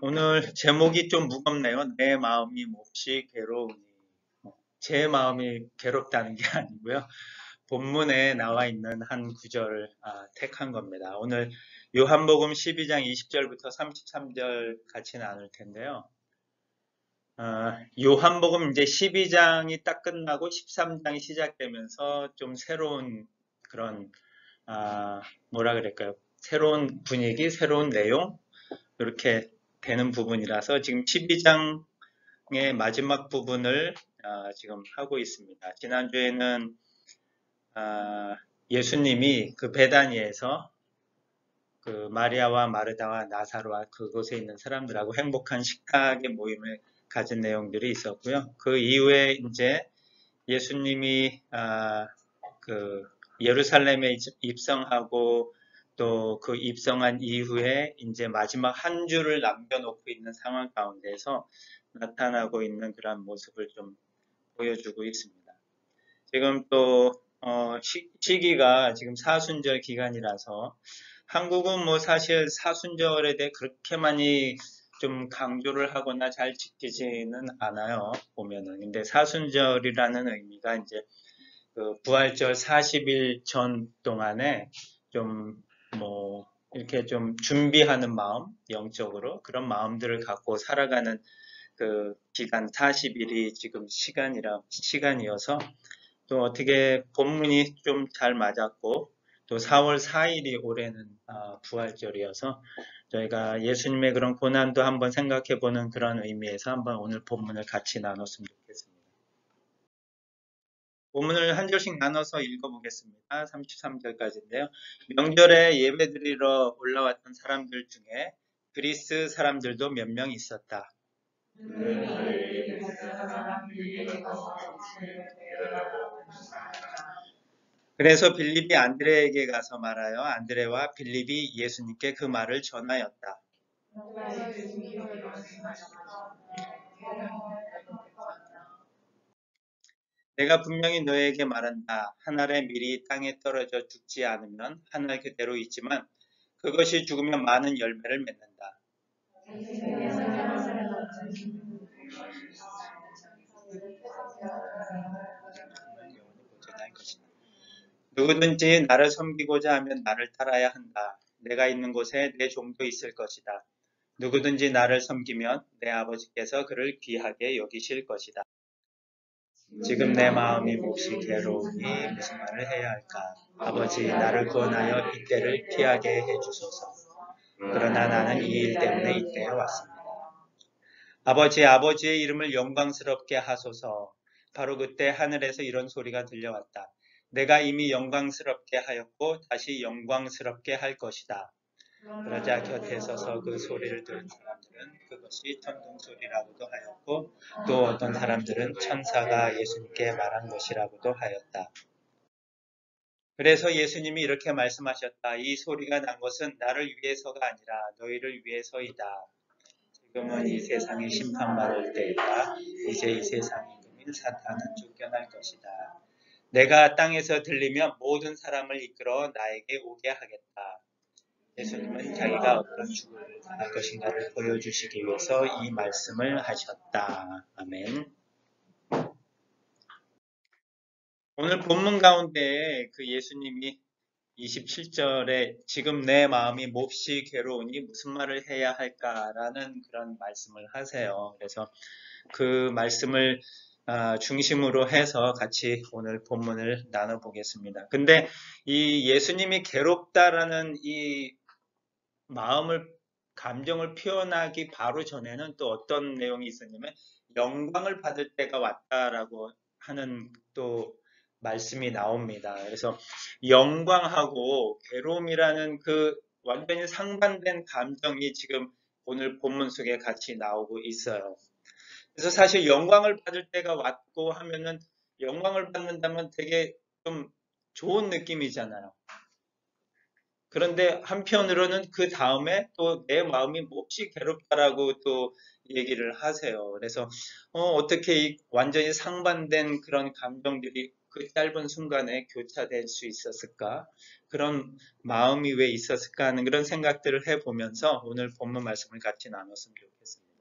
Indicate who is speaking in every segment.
Speaker 1: 오늘 제목이 좀 무겁네요. 내 마음이 몹시 괴로우니. 제 마음이 괴롭다는 게 아니고요. 본문에 나와 있는 한 구절을 택한 겁니다. 오늘 요한복음 12장 20절부터 33절 같이 나눌 텐데요. 요한복음 이제 12장이 딱 끝나고 13장이 시작되면서 좀 새로운 그런, 뭐라 그럴까요? 새로운 분위기, 새로운 내용, 이렇게 되는 부분이라서 지금 12장의 마지막 부분을 지금 하고 있습니다. 지난주에는 예수님이 그 베다니에서 그 마리아와 마르다와 나사로와 그곳에 있는 사람들하고 행복한 식탁의 모임을 가진 내용들이 있었고요. 그 이후에 이제 예수님이 그 예루살렘에 입성하고 또 그 입성한 이후에 이제 마지막 한 주를 남겨놓고 있는 상황 가운데서 나타나고 있는 그런 모습을 좀 보여주고 있습니다. 지금 또 시기가 지금 사순절 기간이라서 한국은 뭐 사실 사순절에 대해 그렇게 많이 좀 강조를 하거나 잘 지키지는 않아요, 보면은. 근데 사순절이라는 의미가 이제 그 부활절 40일 전 동안에 좀 뭐 이렇게 좀 준비하는 마음, 영적으로 그런 마음들을 갖고 살아가는 그 기간 40일이 지금 시간이어서 또 어떻게 본문이 좀 잘 맞았고 또 4월 4일이 올해는 부활절이어서 저희가 예수님의 그런 고난도 한번 생각해 보는 그런 의미에서 한번 오늘 본문을 같이 나눴으면 좋겠습니다. 본문을 한 절씩 나눠서 읽어보겠습니다. 33절까지인데요. 명절에 예배드리러 올라왔던 사람들 중에 그리스 사람들도 몇 명 있었다. 그래서 빌립이 안드레에게 가서 말하여 안드레와 빌립이 예수님께 그 말을 전하였다. 내가 분명히 너에게 말한다. 한 알의 밀이 땅에 떨어져 죽지 않으면 한 알 그대로 있지만 그것이 죽으면 많은 열매를 맺는다. 누구든지 나를 섬기고자 하면 나를 따라야 한다. 내가 있는 곳에 내 종도 있을 것이다. 누구든지 나를 섬기면 내 아버지께서 그를 귀하게 여기실 것이다. 지금 내 마음이 몹시 괴로우니 무슨 말을 해야 할까? 아버지, 나를 구원하여 이때를 피하게 해주소서. 그러나 나는 이 일 때문에 이때에 왔습니다. 아버지, 아버지의 이름을 영광스럽게 하소서. 바로 그때 하늘에서 이런 소리가 들려왔다. 내가 이미 영광스럽게 하였고 다시 영광스럽게 할 것이다. 그러자 곁에 서서 그 소리를 들은 사람들은 그것이 천둥소리라고도 하였고 또 어떤 사람들은 천사가 예수님께 말한 것이라고도 하였다. 그래서 예수님이 이렇게 말씀하셨다. 이 소리가 난 것은 나를 위해서가 아니라 너희를 위해서이다. 지금은 이 세상이 심판받을 때이다. 이제 이 세상의 임금인 사탄은 쫓겨날 것이다. 내가 땅에서 들리면 모든 사람을 이끌어 나에게 오게 하겠다. 예수님은 자기가 어떤 죽음을 당할 것인가를 보여주시기 위해서 이 말씀을 하셨다. 아멘. 오늘 본문 가운데 그 예수님이 27절에 지금 내 마음이 몹시 괴로우니 무슨 말을 해야 할까라는 그런 말씀을 하세요. 그래서 그 말씀을 중심으로 해서 같이 오늘 본문을 나눠보겠습니다. 근데 이 예수님이 괴롭다라는 이 마음을, 감정을 표현하기 바로 전에는 또 어떤 내용이 있었냐면 영광을 받을 때가 왔다라고 하는 또 말씀이 나옵니다. 그래서 영광하고 괴로움이라는 그 완전히 상반된 감정이 지금 오늘 본문 속에 같이 나오고 있어요. 그래서 사실 영광을 받을 때가 왔고 하면은 영광을 받는다면 되게 좀 좋은 느낌이잖아요. 그런데 한편으로는 그 다음에 또 내 마음이 몹시 괴롭다라고 또 얘기를 하세요. 그래서 어떻게 이 완전히 상반된 그런 감정들이 그 짧은 순간에 교차될 수 있었을까? 그런 마음이 왜 있었을까 하는 그런 생각들을 해보면서 오늘 본문 말씀을 같이 나눴으면 좋겠습니다.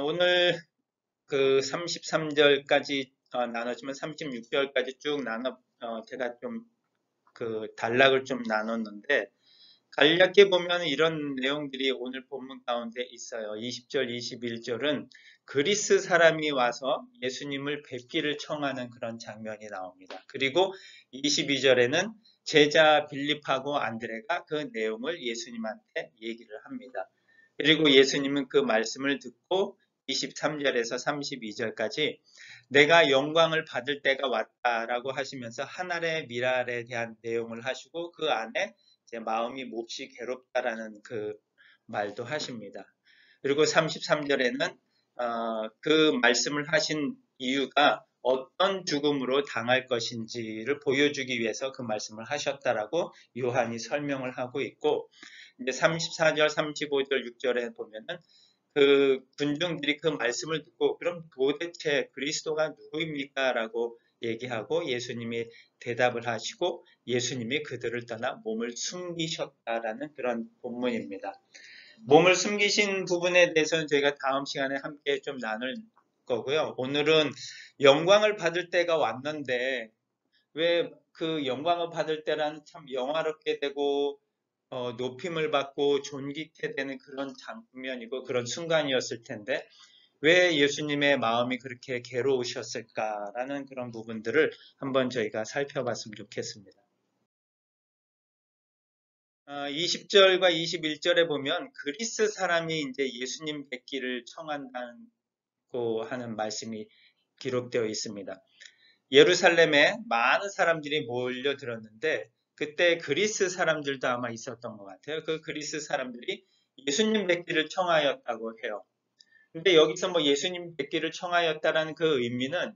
Speaker 1: 오늘 그 33절까지 나눴지만 36절까지 쭉 제가 좀 그 단락을 좀 나눴는데 간략히 보면 이런 내용들이 오늘 본문 가운데 있어요. 20절, 21절은 그리스 사람이 와서 예수님을 뵙기를 청하는 그런 장면이 나옵니다. 그리고 22절에는 제자 빌립하고 안드레가 그 내용을 예수님한테 얘기를 합니다. 그리고 예수님은 그 말씀을 듣고 23절에서 32절까지 내가 영광을 받을 때가 왔다라고 하시면서 하늘의 미랄에 대한 내용을 하시고 그 안에 제 마음이 몹시 괴롭다라는 그 말도 하십니다. 그리고 33절에는 그 말씀을 하신 이유가 어떤 죽음으로 당할 것인지를 보여주기 위해서 그 말씀을 하셨다라고 요한이 설명을 하고 있고 이제 34절, 35절, 6절에 보면은 그 군중들이 그 말씀을 듣고 그럼 도대체 그리스도가 누구입니까? 라고 얘기하고 예수님이 대답을 하시고 예수님이 그들을 떠나 몸을 숨기셨다라는 그런 본문입니다. 몸을 숨기신 부분에 대해서는 저희가 다음 시간에 함께 좀 나눌 거고요. 오늘은 영광을 받을 때가 왔는데 왜 그 영광을 받을 때라는 참 영화롭게 되고 높임을 받고 존귀케 되는 그런 장면이고 그런 순간이었을 텐데 왜 예수님의 마음이 그렇게 괴로우셨을까라는 그런 부분들을 한번 저희가 살펴봤으면 좋겠습니다. 20절과 21절에 보면 그리스 사람이 이제 예수님 뵙기를 청한다고 하는 말씀이 기록되어 있습니다. 예루살렘에 많은 사람들이 몰려들었는데 그때 그리스 사람들도 아마 있었던 것 같아요. 그 그리스 사람들이 예수님 뵙기를 청하였다고 해요. 근데 여기서 뭐 예수님 뵙기를 청하였다라는 그 의미는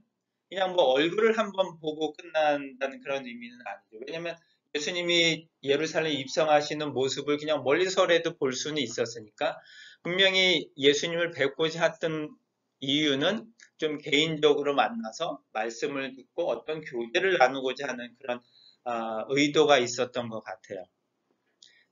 Speaker 1: 그냥 뭐 얼굴을 한번 보고 끝난다는 그런 의미는 아니죠. 왜냐면 예수님이 예루살렘에 입성하시는 모습을 그냥 멀리서라도 볼 수는 있었으니까 분명히 예수님을 뵙고자 했던 이유는 좀 개인적으로 만나서 말씀을 듣고 어떤 교제를 나누고자 하는 그런 의도가 있었던 것 같아요.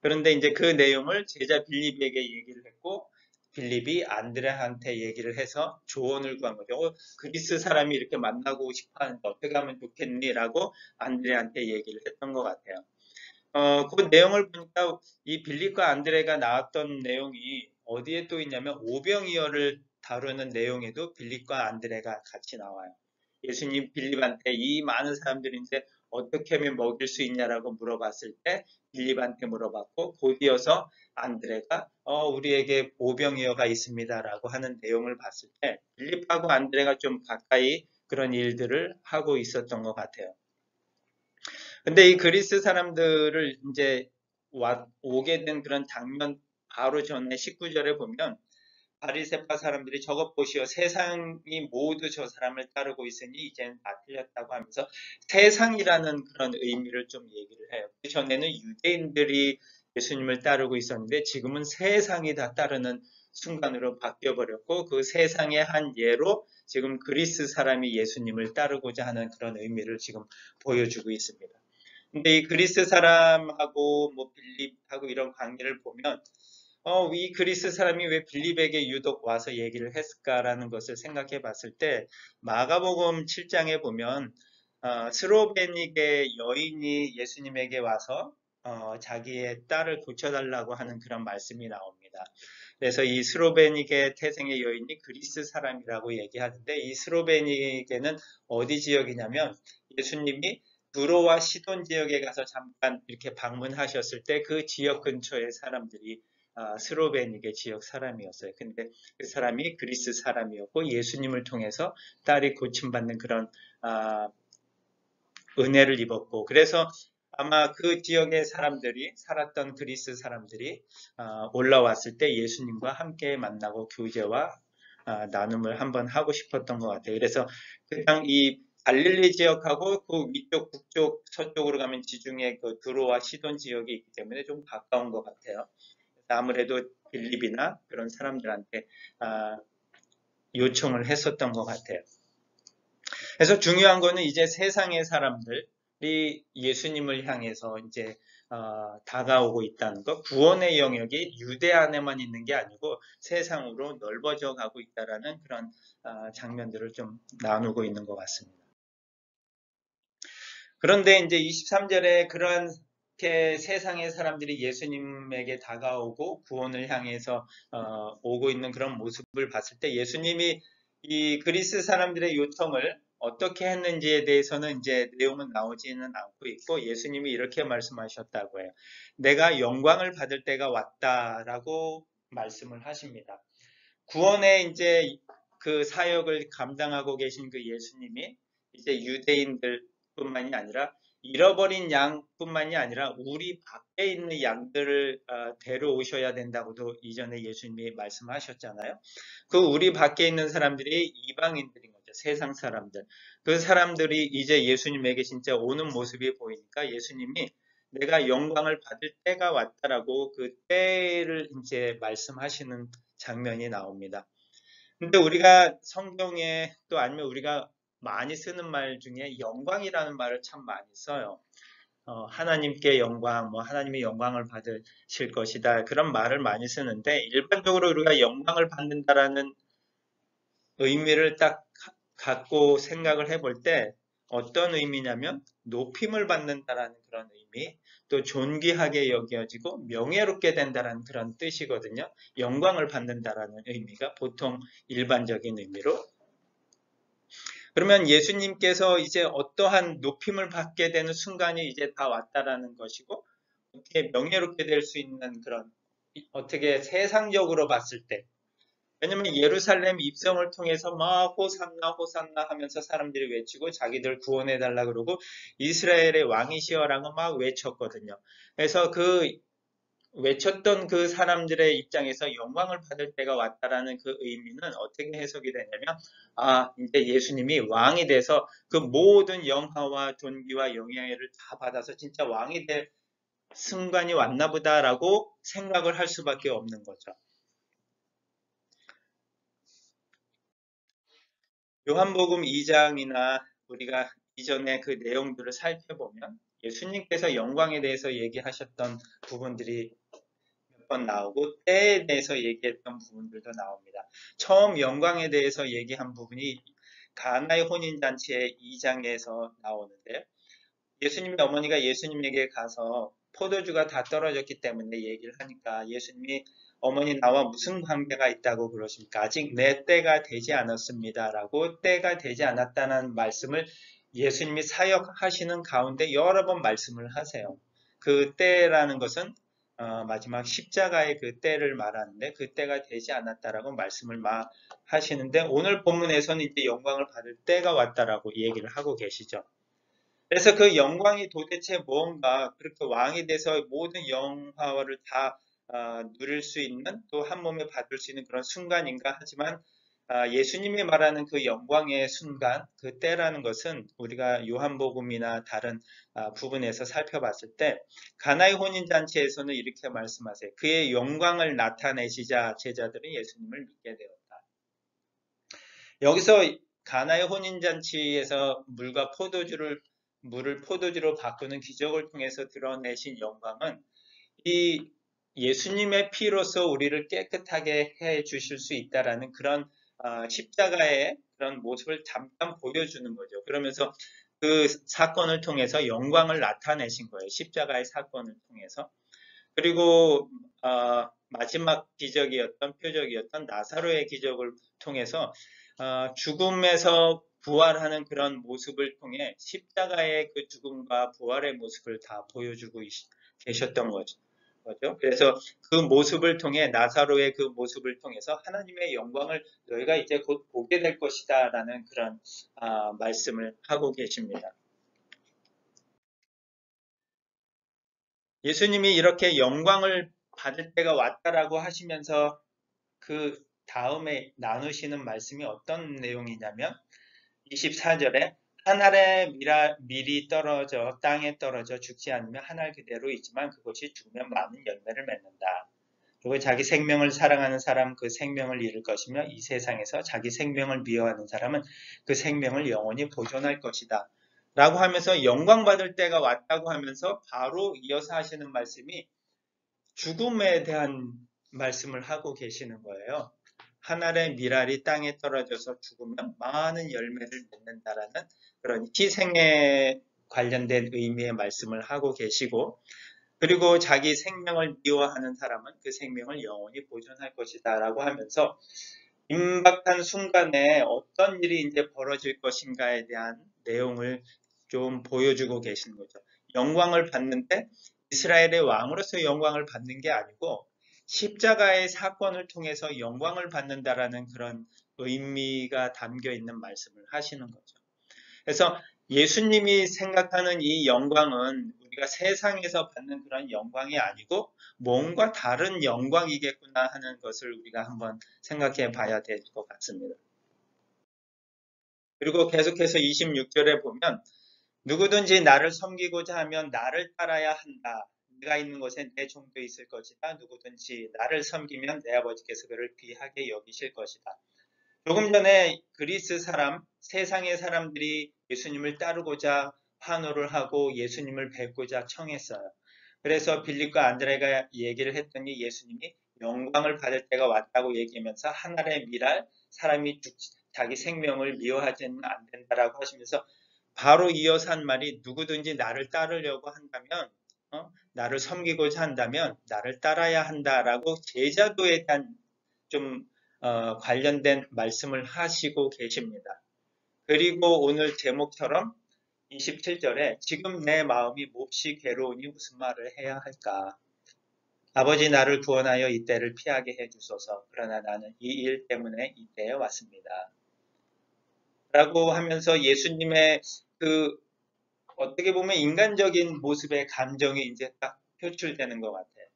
Speaker 1: 그런데 이제 그 내용을 제자 빌립에게 얘기를 했고 빌립이 안드레한테 얘기를 해서 조언을 구한 거죠. 그리스 사람이 이렇게 만나고 싶어 하는데 어떻게 하면 좋겠니? 라고 안드레한테 얘기를 했던 것 같아요. 그 내용을 보니까 이 빌립과 안드레가 나왔던 내용이 어디에 또 있냐면 오병이어를 다루는 내용에도 빌립과 안드레가 같이 나와요. 예수님 빌립한테 이 많은 사람들인데 어떻게 하면 먹일 수 있냐라고 물어봤을 때 빌립한테 물어봤고 곧이어서 안드레가 우리에게 오병이어가 있습니다라고 하는 내용을 봤을 때 빌립하고 안드레가 좀 가까이 그런 일들을 하고 있었던 것 같아요. 근데 이 그리스 사람들을 이제 오게 된 그런 장면 바로 전에 19절에 보면 바리새파 사람들이 저것 보시오 세상이 모두 저 사람을 따르고 있으니 이제는 다 틀렸다고 하면서 세상이라는 그런 의미를 좀 얘기를 해요. 그 전에는 유대인들이 예수님을 따르고 있었는데 지금은 세상이 다 따르는 순간으로 바뀌어버렸고 그 세상의 한 예로 지금 그리스 사람이 예수님을 따르고자 하는 그런 의미를 지금 보여주고 있습니다. 근데 이 그리스 사람하고 뭐 빌립하고 이런 관계를 보면 이 그리스 사람이 왜 빌립에게 유독 와서 얘기를 했을까라는 것을 생각해 봤을 때 마가복음 7장에 보면 스로베닉의 여인이 예수님에게 와서 자기의 딸을 고쳐달라고 하는 그런 말씀이 나옵니다. 그래서 이 스로베닉의 태생의 여인이 그리스 사람이라고 얘기하는데 이 스로베닉에는 어디 지역이냐면 예수님이 두로와 시돈 지역에 가서 잠깐 이렇게 방문하셨을 때 그 지역 근처의 사람들이 스로베닉의 지역 사람이었어요. 근데 그 사람이 그리스 사람이었고 예수님을 통해서 딸이 고침받는 그런 은혜를 입었고 그래서 아마 그 지역의 사람들이 살았던 그리스 사람들이 올라왔을 때 예수님과 함께 만나고 교제와 나눔을 한번 하고 싶었던 것 같아요. 그래서 그냥 이 갈릴리 지역하고 그 위쪽 북쪽 서쪽으로 가면 지중해 그 두로와 시돈 지역이 있기 때문에 좀 가까운 것 같아요. 아무래도 빌립이나 그런 사람들한테 요청을 했었던 것 같아요. 그래서 중요한 거는 이제 세상의 사람들이 예수님을 향해서 이제 다가오고 있다는 것, 구원의 영역이 유대 안에만 있는 게 아니고 세상으로 넓어져 가고 있다라는 그런 장면들을 좀 나누고 있는 것 같습니다. 그런데 이제 23절에 그렇게 세상의 사람들이 예수님에게 다가오고 구원을 향해서 오고 있는 그런 모습을 봤을 때 예수님이 이 그리스 사람들의 요청을 어떻게 했는지에 대해서는 이제 내용은 나오지는 않고 있고 예수님이 이렇게 말씀하셨다고 해요. 내가 영광을 받을 때가 왔다라고 말씀을 하십니다. 구원의 이제 그 사역을 감당하고 계신 그 예수님이 이제 유대인들뿐만이 아니라 잃어버린 양뿐만이 아니라 우리 밖에 있는 양들을 데려오셔야 된다고도 이전에 예수님이 말씀하셨잖아요. 그 우리 밖에 있는 사람들이 이방인들인 거죠. 세상 사람들. 그 사람들이 이제 예수님에게 진짜 오는 모습이 보이니까 예수님이 내가 영광을 받을 때가 왔다라고 그 때를 이제 말씀하시는 장면이 나옵니다. 근데 우리가 성경에 또 아니면 우리가 많이 쓰는 말 중에 영광이라는 말을 참 많이 써요. 하나님께 영광, 뭐 하나님이 영광을 받으실 것이다. 그런 말을 많이 쓰는데 일반적으로 우리가 영광을 받는다라는 의미를 딱 갖고 생각을 해볼 때 어떤 의미냐면 높임을 받는다라는 그런 의미, 또 존귀하게 여겨지고 명예롭게 된다라는 그런 뜻이거든요. 영광을 받는다라는 의미가 보통 일반적인 의미로. 그러면 예수님께서 이제 어떠한 높임을 받게 되는 순간이 이제 다 왔다라는 것이고 어떻게 명예롭게 될 수 있는 그런 어떻게 세상적으로 봤을 때 왜냐면 예루살렘 입성을 통해서 막 호산나 호산나 하면서 사람들이 외치고 자기들 구원해달라 그러고 이스라엘의 왕이시여라고 막 외쳤거든요. 그래서 그 외쳤던 그 사람들의 입장에서 영광을 받을 때가 왔다라는 그 의미는 어떻게 해석이 되냐면 이제 예수님이 왕이 돼서 그 모든 영화와 존귀와 영예를 다 받아서 진짜 왕이 될 순간이 왔나 보다라고 생각을 할 수밖에 없는 거죠. 요한복음 2장이나 우리가 이전에 그 내용들을 살펴보면 예수님께서 영광에 대해서 얘기하셨던 부분들이 몇 번 나오고 때에 대해서 얘기했던 부분들도 나옵니다. 처음 영광에 대해서 얘기한 부분이 가나의 혼인잔치의 2장에서 나오는데요. 예수님의 어머니가 예수님에게 가서 포도주가 다 떨어졌기 때문에 얘기를 하니까 예수님이 어머니 나와 무슨 관계가 있다고 그러십니까? 아직 내 때가 되지 않았습니다. 라고 때가 되지 않았다는 말씀을 예수님이 사역하시는 가운데 여러 번 말씀을 하세요. 그 때라는 것은 마지막 십자가의 그 때를 말하는데 그 때가 되지 않았다라고 말씀을 막 하시는데 오늘 본문에서는 이제 영광을 받을 때가 왔다라고 얘기를 하고 계시죠. 그래서 그 영광이 도대체 뭔가 그렇게 왕이 돼서 모든 영화를 다 누릴 수 있는 또 한 몸에 받을 수 있는 그런 순간인가 하지만 예수님이 말하는 그 영광의 순간, 그 때라는 것은 우리가 요한복음이나 다른 부분에서 살펴봤을 때 가나의 혼인잔치에서는 이렇게 말씀하세요. 그의 영광을 나타내시자 제자들은 예수님을 믿게 되었다. 여기서 가나의 혼인잔치에서 물을 포도주로 바꾸는 기적을 통해서 드러내신 영광은 이 예수님의 피로서 우리를 깨끗하게 해 주실 수 있다라는 그런 십자가의 그런 모습을 잠깐 보여주는 거죠. 그러면서 그 사건을 통해서 영광을 나타내신 거예요. 십자가의 사건을 통해서. 그리고 마지막 기적이었던 표적이었던 나사로의 기적을 통해서 죽음에서 부활하는 그런 모습을 통해 십자가의 그 죽음과 부활의 모습을 다 보여주고 계셨던 거죠. 그래서 그 모습을 통해 나사로의 그 모습을 통해서 하나님의 영광을 너희가 이제 곧 보게 될 것이다 라는 그런 말씀을 하고 계십니다. 예수님이 이렇게 영광을 받을 때가 왔다라고 하시면서 그 다음에 나누시는 말씀이 어떤 내용이냐면 24절에 한 알의 밀이 떨어져 땅에 떨어져 죽지 않으면 한 알 그대로 있지만 그것이 죽으면 많은 열매를 맺는다. 그리고 자기 생명을 사랑하는 사람 그 생명을 잃을 것이며 이 세상에서 자기 생명을 미워하는 사람은 그 생명을 영원히 보존할 것이다. 라고 하면서 영광 받을 때가 왔다고 하면서 바로 이어서 하시는 말씀이 죽음에 대한 말씀을 하고 계시는 거예요. 한 알의 밀알이 땅에 떨어져서 죽으면 많은 열매를 맺는다라는 그런 희생에 관련된 의미의 말씀을 하고 계시고, 그리고 자기 생명을 미워하는 사람은 그 생명을 영원히 보존할 것이다 라고 하면서 임박한 순간에 어떤 일이 이제 벌어질 것인가에 대한 내용을 좀 보여주고 계시는 거죠. 영광을 받는데 이스라엘의 왕으로서 영광을 받는 게 아니고 십자가의 사건을 통해서 영광을 받는다라는 그런 의미가 담겨 있는 말씀을 하시는 거죠. 그래서 예수님이 생각하는 이 영광은 우리가 세상에서 받는 그런 영광이 아니고 뭔가 다른 영광이겠구나 하는 것을 우리가 한번 생각해 봐야 될 것 같습니다. 그리고 계속해서 26절에 보면 누구든지 나를 섬기고자 하면 나를 따라야 한다. 네가 있는 곳에 내 종도 있을 것이다. 누구든지 나를 섬기면 내 아버지께서 그를 귀하게 여기실 것이다. 조금 전에 그리스 사람, 세상의 사람들이 예수님을 따르고자 환호를 하고 예수님을 뵙고자 청했어요. 그래서 빌립과 안드레가 얘기를 했더니 예수님이 영광을 받을 때가 왔다고 얘기하면서 하늘의 미랄, 사람이 자기 생명을 미워하지는 안 된다라고 하시면서 바로 이어서 한 말이 누구든지 나를 따르려고 한다면, 나를 섬기고자 한다면 나를 따라야 한다라고 제자도에 대한 좀 관련된 말씀을 하시고 계십니다. 그리고 오늘 제목처럼 27절에 지금 내 마음이 몹시 괴로우니 무슨 말을 해야 할까? 아버지 나를 구원하여 이때를 피하게 해주소서. 그러나 나는 이 일 때문에 이때에 왔습니다. 라고 하면서 예수님의 그 어떻게 보면 인간적인 모습의 감정이 이제 딱 표출되는 것 같아요.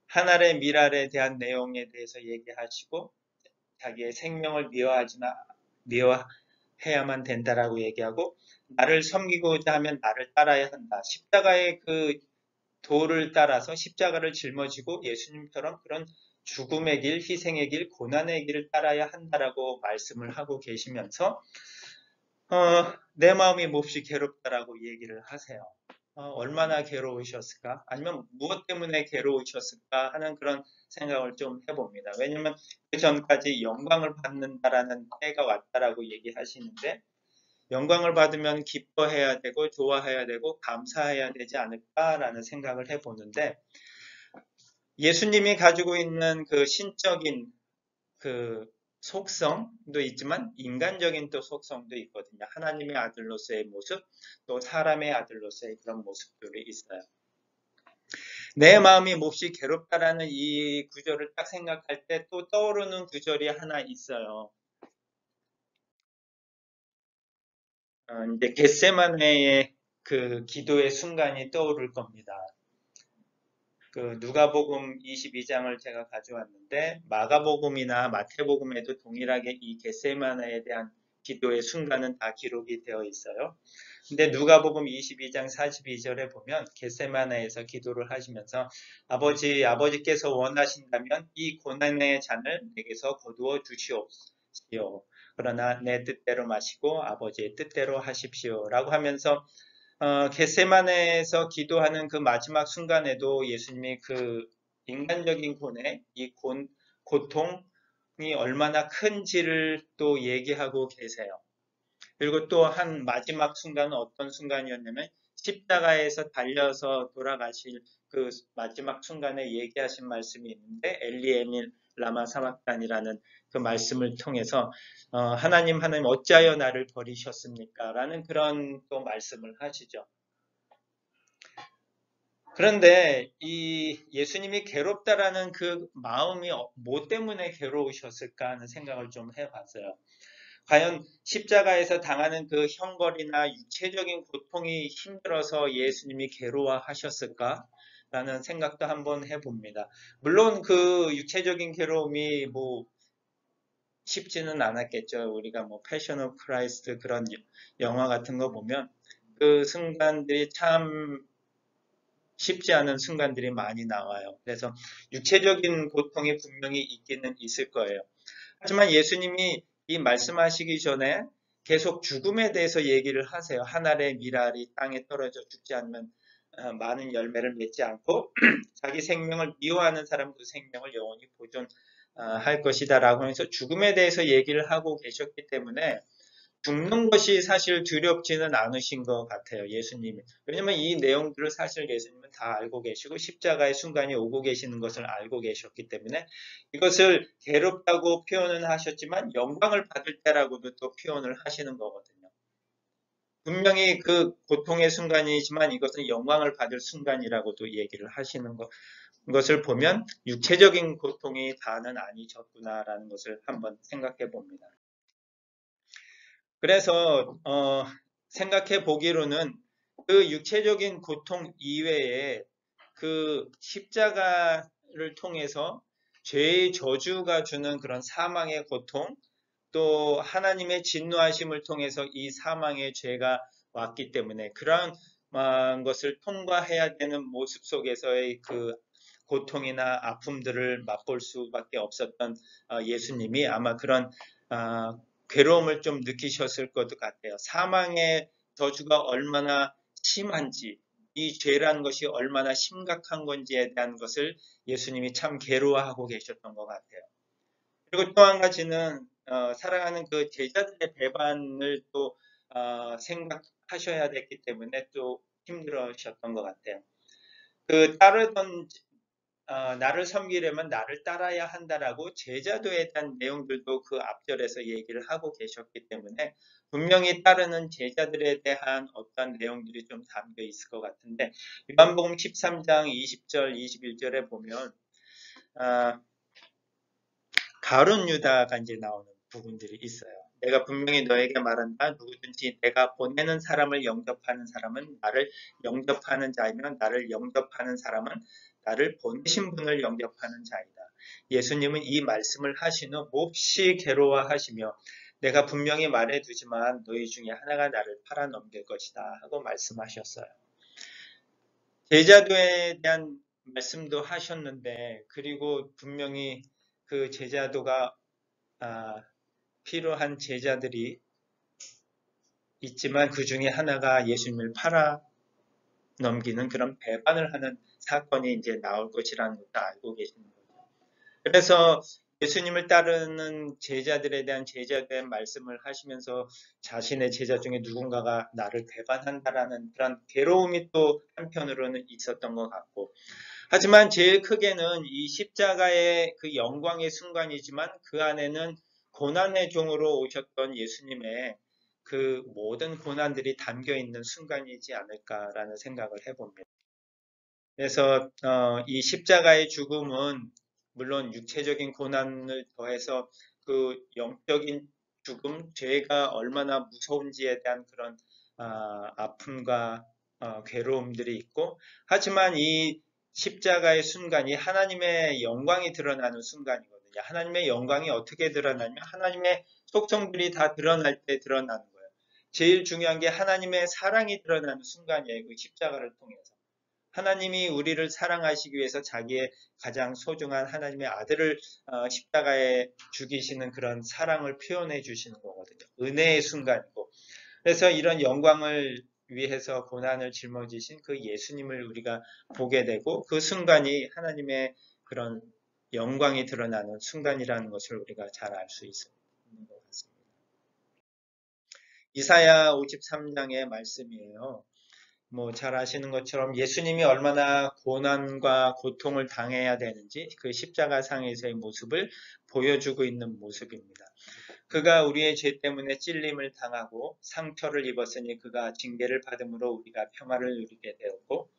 Speaker 1: 하늘의 미랄에 대한 내용에 대해서 얘기하시고 자기의 생명을 미워해야만 된다라고 얘기하고 나를 섬기고자 하면 나를 따라야 한다. 십자가의 그 도를 따라서 십자가를 짊어지고 예수님처럼 그런 죽음의 길, 희생의 길, 고난의 길을 따라야 한다라고 말씀을 하고 계시면서 내 마음이 몹시 괴롭다라고 얘기를 하세요. 얼마나 괴로우셨을까? 아니면 무엇 때문에 괴로우셨을까? 하는 그런 생각을 좀 해봅니다. 왜냐하면 그 전까지 영광을 받는다라는 때가 왔다라고 얘기하시는데 영광을 받으면 기뻐해야 되고 좋아해야 되고 감사해야 되지 않을까라는 생각을 해보는데 예수님이 가지고 있는 그 신적인 그 속성도 있지만 인간적인 또 속성도 있거든요. 하나님의 아들로서의 모습, 또 사람의 아들로서의 그런 모습들이 있어요. 내 마음이 몹시 괴롭다라는 이 구절을 딱 생각할 때 또 떠오르는 구절이 하나 있어요. 이제 겟세마네의 그 기도의 순간이 떠오를 겁니다. 그 누가복음 22장을 제가 가져왔는데 마가복음이나 마태복음에도 동일하게 이 겟세마네에 대한 기도의 순간은 다 기록이 되어 있어요. 근데 누가복음 22장 42절에 보면 겟세마네에서 기도를 하시면서 아버지께서 원하신다면 이 고난의 잔을 내게서 거두어 주시옵시오. 그러나 내 뜻대로 마시고 아버지의 뜻대로 하십시오. 라고 하면서 겟세마네에서 기도하는 그 마지막 순간에도 예수님이 그 인간적인 고뇌, 이 고통이 얼마나 큰지를 또 얘기하고 계세요. 그리고 또 한 마지막 순간은 어떤 순간이었냐면 십자가에서 달려서 돌아가실 그 마지막 순간에 얘기하신 말씀이 있는데 엘리 에밀 라마 사박단이라는 그 말씀을 통해서 하나님 어찌하여 나를 버리셨습니까? 라는 그런 또 말씀을 하시죠. 그런데 이 예수님이 괴롭다라는 그 마음이 뭐 때문에 괴로우셨을까 하는 생각을 좀 해봤어요. 과연 십자가에서 당하는 그 형벌이나 육체적인 고통이 힘들어서 예수님이 괴로워하셨을까? 라는 생각도 한번 해봅니다. 물론 그 육체적인 괴로움이 뭐 쉽지는 않았겠죠. 우리가 뭐 패션 오브 크라이스트 그런 영화 같은 거 보면 그 순간들이 참 쉽지 않은 순간들이 많이 나와요. 그래서 육체적인 고통이 분명히 있기는 있을 거예요. 하지만 예수님이 이 말씀하시기 전에 계속 죽음에 대해서 얘기를 하세요. 한 알의 밀알이 땅에 떨어져 죽지 않으면 많은 열매를 맺지 않고 자기 생명을 미워하는 사람도 생명을 영원히 보존할 것이다라고 해서 죽음에 대해서 얘기를 하고 계셨기 때문에 죽는 것이 사실 두렵지는 않으신 것 같아요, 예수님이. 왜냐면 이 내용들을 사실 예수님은 다 알고 계시고 십자가의 순간이 오고 계시는 것을 알고 계셨기 때문에 이것을 괴롭다고 표현은 하셨지만 영광을 받을 때라고도 또 표현을 하시는 거거든요. 분명히 그 고통의 순간이지만 이것은 영광을 받을 순간이라고도 얘기를 하시는 것을 보면 육체적인 고통이 다는 아니셨구나라는 것을 한번 생각해 봅니다. 그래서 생각해 보기로는 그 육체적인 고통 이외에 그 십자가를 통해서 죄의 저주가 주는 그런 사망의 고통, 또 하나님의 진노하심을 통해서 이 사망의 죄가 왔기 때문에 그러한 것을 통과해야 되는 모습 속에서의 그 고통이나 아픔들을 맛볼 수밖에 없었던 예수님이 아마 그런 괴로움을 좀 느끼셨을 것 같아요. 사망의 저주가 얼마나 심한지, 이 죄라는 것이 얼마나 심각한 건지에 대한 것을 예수님이 참 괴로워하고 계셨던 것 같아요. 그리고 또 한 가지는 사랑하는 그 제자들의 배반을 또 생각하셔야 됐기 때문에 또 힘들으셨던 것 같아요. 그 따르던 나를 섬기려면 나를 따라야 한다라고 제자도에 대한 내용들도 그 앞절에서 얘기를 하고 계셨기 때문에 분명히 따르는 제자들에 대한 어떤 내용들이 좀 담겨 있을 것 같은데 요한복음 13장 20절 21절에 보면 가룟 유다가 이제 나오는 부분들이 있어요. 내가 분명히 너에게 말한다. 누구든지 내가 보내는 사람을 영접하는 사람은 나를 영접하는 자이며 나를 영접하는 사람은 나를 보내신 분을 영접하는 자이다. 예수님은 이 말씀을 하신 후 몹시 괴로워하시며 내가 분명히 말해두지만 너희 중에 하나가 나를 팔아넘길 것이다 하고 말씀하셨어요. 제자도에 대한 말씀도 하셨는데 그리고 분명히 그 제자도가 필요한 제자들이 있지만 그 중에 하나가 예수님을 팔아 넘기는 그런 배반을 하는 사건이 이제 나올 것이라는 것도 알고 계시는 거죠. 그래서 예수님을 따르는 제자들에 대한 제자된 말씀을 하시면서 자신의 제자 중에 누군가가 나를 배반한다라는 그런 괴로움이 또 한편으로는 있었던 것 같고 하지만 제일 크게는 이 십자가의 그 영광의 순간이지만 그 안에는 고난의 종으로 오셨던 예수님의 그 모든 고난들이 담겨 있는 순간이지 않을까라는 생각을 해봅니다. 그래서 이 십자가의 죽음은 물론 육체적인 고난을 더해서 그 영적인 죽음, 죄가 얼마나 무서운지에 대한 그런 아픔과 괴로움들이 있고 하지만 이 십자가의 순간이 하나님의 영광이 드러나는 순간이거든요. 하나님의 영광이 어떻게 드러나냐면 하나님의 속성들이 다 드러날 때 드러나는 거예요. 제일 중요한 게 하나님의 사랑이 드러나는 순간이에요. 그 십자가를 통해서. 하나님이 우리를 사랑하시기 위해서 자기의 가장 소중한 하나님의 아들을 십자가에 죽이시는 그런 사랑을 표현해 주시는 거거든요. 은혜의 순간이고. 그래서 이런 영광을 위해서 고난을 짊어지신 그 예수님을 우리가 보게 되고 그 순간이 하나님의 그런 영광이 드러나는 순간이라는 것을 우리가 잘 알 수 있는 것 같습니다. 이사야 53장의 말씀이에요. 잘 아시는 것처럼 예수님이 얼마나 고난과 고통을 당해야 되는지 그 십자가상에서의 모습을 보여주고 있는 모습입니다. 그가 우리의 죄 때문에 찔림을 당하고 상처를 입었으니 그가 징계를 받음으로 우리가 평화를 누리게 되었고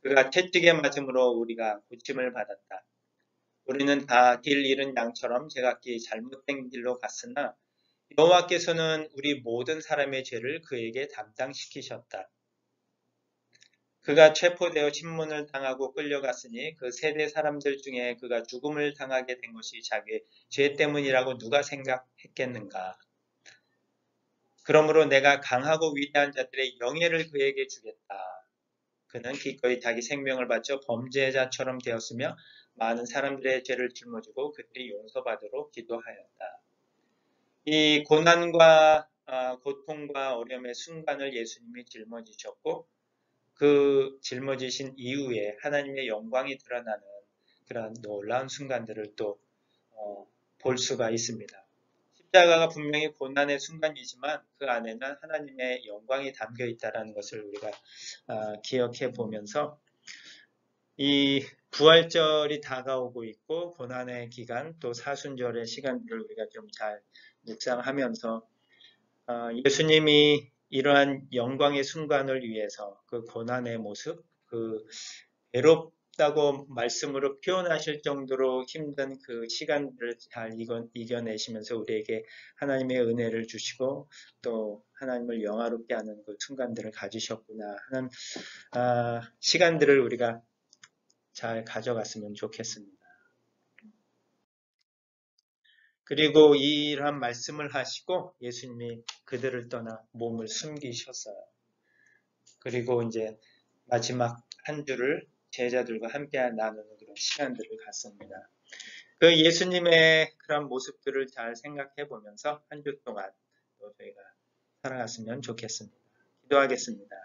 Speaker 1: 그가 채찍에 맞음으로 우리가 고침을 받았다. 우리는 다 길 잃은 양처럼 제각기 잘못된 길로 갔으나 여호와께서는 우리 모든 사람의 죄를 그에게 담당시키셨다. 그가 체포되어 침문을 당하고 끌려갔으니 그 세대 사람들 중에 그가 죽음을 당하게 된 것이 자기의 죄 때문이라고 누가 생각했겠는가. 그러므로 내가 강하고 위대한 자들의 영예를 그에게 주겠다. 그는 기꺼이 자기 생명을 바쳐 범죄자처럼 되었으며 많은 사람들의 죄를 짊어지고 그들이 용서받도록 기도하였다. 이 고난과 고통과 어려움의 순간을 예수님이 짊어지셨고 그 짊어지신 이후에 하나님의 영광이 드러나는 그런 놀라운 순간들을 또 볼 수가 있습니다. 십자가가 분명히 고난의 순간이지만 그 안에는 하나님의 영광이 담겨 있다는 것을 우리가 기억해 보면서 이 부활절이 다가오고 있고 고난의 기간 또 사순절의 시간들을 우리가 좀 잘 묵상하면서 예수님이 이러한 영광의 순간을 위해서 그 고난의 모습, 그 외롭다고 말씀으로 표현하실 정도로 힘든 그 시간들을 잘 이겨내시면서 우리에게 하나님의 은혜를 주시고 또 하나님을 영화롭게 하는 그 순간들을 가지셨구나 하는 시간들을 우리가 잘 가져갔으면 좋겠습니다. 그리고 이러한 말씀을 하시고 예수님이 그들을 떠나 몸을 숨기셨어요. 그리고 이제 마지막 한 주를 제자들과 함께 나누는 그런 시간들을 갖습니다. 그 예수님의 그런 모습들을 잘 생각해 보면서 한 주 동안 또 저희가 살아갔으면 좋겠습니다. 기도하겠습니다.